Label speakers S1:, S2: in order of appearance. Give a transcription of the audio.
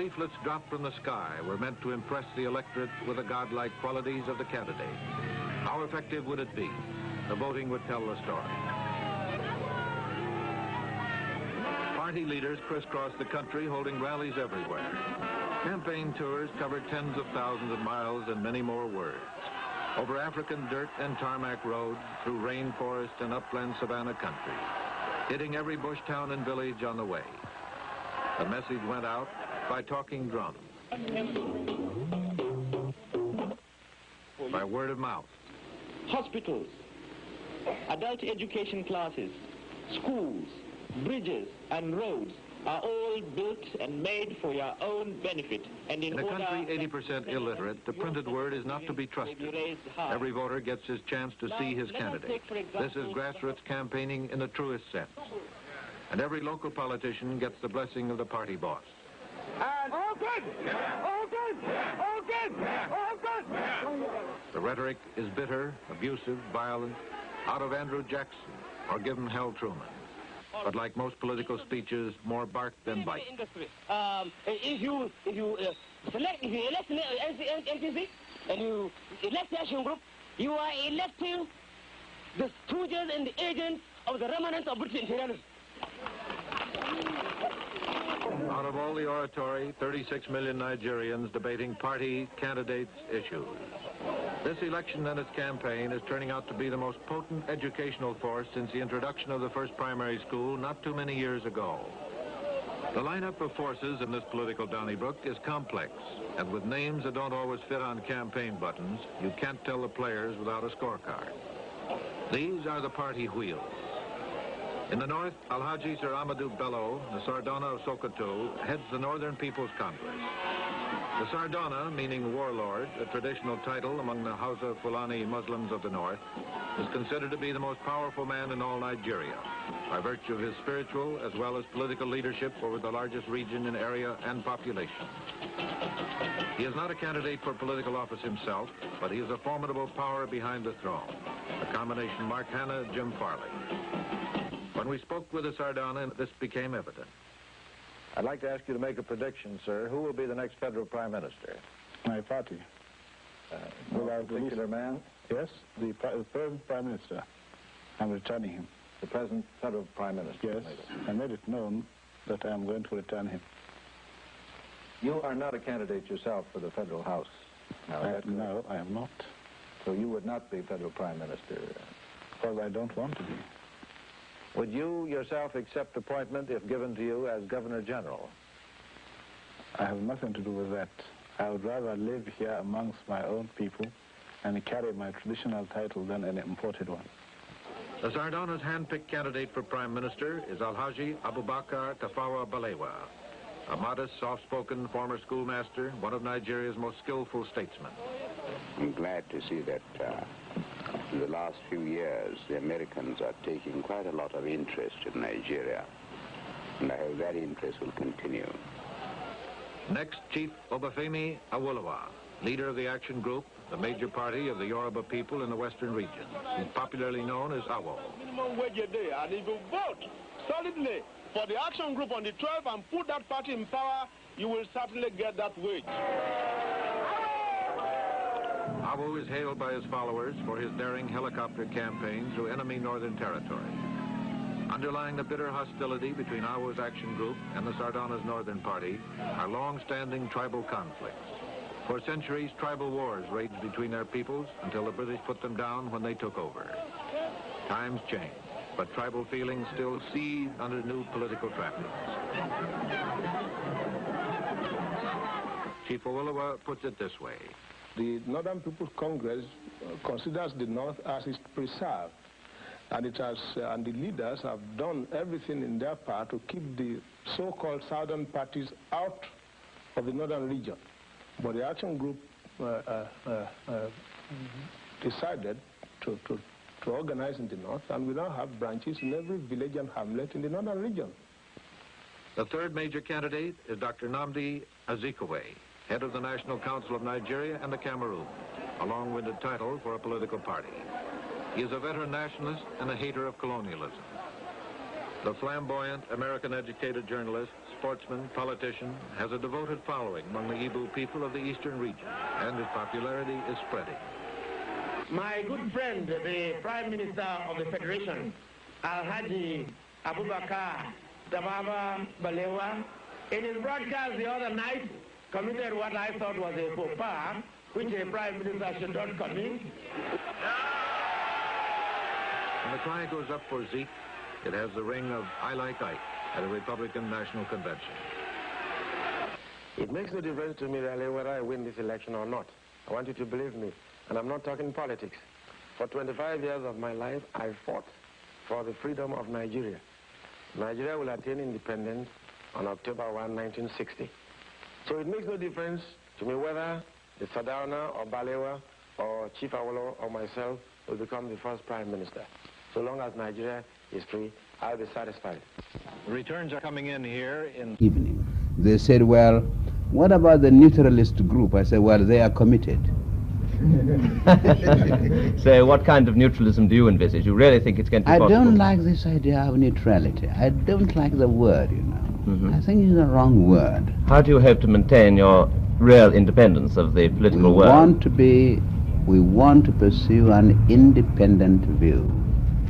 S1: leaflets dropped from the sky were meant to impress the electorate with the godlike qualities of the candidate. How effective would it be? The voting would tell the story. Party leaders crisscrossed the country holding rallies everywhere. Campaign tours covered tens of thousands of miles and many more words. Over African dirt and tarmac roads, through rainforest and upland savanna country, hitting every bush town and village on the way. The message went out by talking drums, by word of mouth.
S2: Hospitals, adult education classes, schools, bridges, and roads are all built and made for your own benefit. And in
S1: a country 80% illiterate, the printed word is not to be trusted. Every voter gets his chance to see his candidate. This is grassroots campaigning in the truest sense. And every local politician gets the blessing of the party boss.
S3: And all good! All good! All good! All good!
S1: The rhetoric is bitter, abusive, violent, out of Andrew Jackson or give 'em hell Truman. But like most political speeches, more bark than bite.
S4: If you elect NCC and you elect the action group, you are electing the stooges and the agents of the remnants of British imperialism.
S1: Out of all the oratory, 36 million Nigerians debating party, candidates, issues. This election and its campaign is turning out to be the most potent educational force since the introduction of the first primary school not too many years ago. The lineup of forces in this political Donnybrook is complex, and with names that don't always fit on campaign buttons, you can't tell the players without a scorecard. These are the party wheels. In the north, Alhaji Sir Amadou Bello, the Sardauna of Sokoto, heads the Northern People's Congress. The Sardauna, meaning warlord, a traditional title among the Hausa Fulani Muslims of the north, is considered to be the most powerful man in all Nigeria, by virtue of his spiritual as well as political leadership over the largest region in area and population. He is not a candidate for political office himself, but he is a formidable power behind the throne, a combination Mark Hanna, Jim Farley. When we spoke with the Sardauna, this became evident. I'd like to ask you to make a prediction, sir. Who will be the next federal prime minister?
S5: My party.
S1: A particular man?
S5: Yes, the present prime minister. I'm returning him.
S1: The present federal prime minister?
S5: Yes, I made it known that I am going to return him.
S1: You are not a candidate yourself for the federal house.
S5: No, I am not.
S1: So you would not be federal prime minister?
S5: Because I don't want to be.
S1: Would you yourself accept appointment if given to you as Governor General?
S5: I have nothing to do with that. I would rather live here amongst my own people and carry my traditional title than an imported one.
S1: The Sardauna's hand-picked candidate for Prime Minister is Alhaji Abubakar Tafawa Balewa, a modest, soft-spoken former schoolmaster, one of Nigeria's most skillful statesmen.
S6: I'm glad to see that in the last few years, the Americans are taking quite a lot of interest in Nigeria, and I hope that interest will continue.
S1: Next, Chief Obafemi Owolowo, leader of the Action Group, the major party of the Yoruba people in the western region. He's popularly known as Awo.
S3: Minimum wage a day, and if you vote solidly for the Action Group on the 12th and put that party in power, you will certainly get that wage.
S1: Awo is hailed by his followers for his daring helicopter campaign through enemy northern territory. Underlying the bitter hostility between Awo's Action Group and the Sardauna's Northern Party are long-standing tribal conflicts. For centuries, tribal wars raged between their peoples until the British put them down when they took over. Times change, but tribal feelings still seethe under new political trappings. Chief Owolowo puts it this way.
S7: The Northern People's Congress considers the North as its preserve, and and the leaders have done everything in their part to keep the so-called Southern parties out of the Northern region. But the Action Group decided to organize in the North, and we now have branches in every village and hamlet in the Northern region.
S1: The third major candidate is Dr. Nnamdi Azikiwe, head of the National Council of Nigeria and the Cameroon, a long-winded title for a political party. He is a veteran nationalist and a hater of colonialism. The flamboyant American-educated journalists sportsman, politician, has a devoted following among the Igbo people of the eastern region, and his popularity is spreading.
S4: My good friend, the Prime Minister of the Federation, Alhaji Abubakar Tafawa Balewa, in his broadcast the other night, committed what I thought was a faux pas, which a Prime Minister should not commit.
S1: When the cry goes up for Zeke, it has the ring of I Like Ike at a Republican National Convention.
S8: It makes no difference to me really whether I win this election or not. I want you to believe me, and I'm not talking politics. For 25 years of my life, I fought for the freedom of Nigeria. Nigeria will attain independence on October 1, 1960. So it makes no difference to me whether the Sardauna or Balewa or Chief Owolowo or myself will become the first Prime Minister. So long as Nigeria is free, I'll be satisfied.
S1: Returns are coming in here in
S9: evening. They said, well, what about the neutralist group? I said, well, they are committed.
S10: So what kind of neutralism do you envisage? You really think it's going to be possible?
S9: I don't like this idea of neutrality. I don't like the word, you know. I think it's the wrong word.
S10: How do you hope to maintain your real independence of the political world?
S9: We want to pursue an independent view.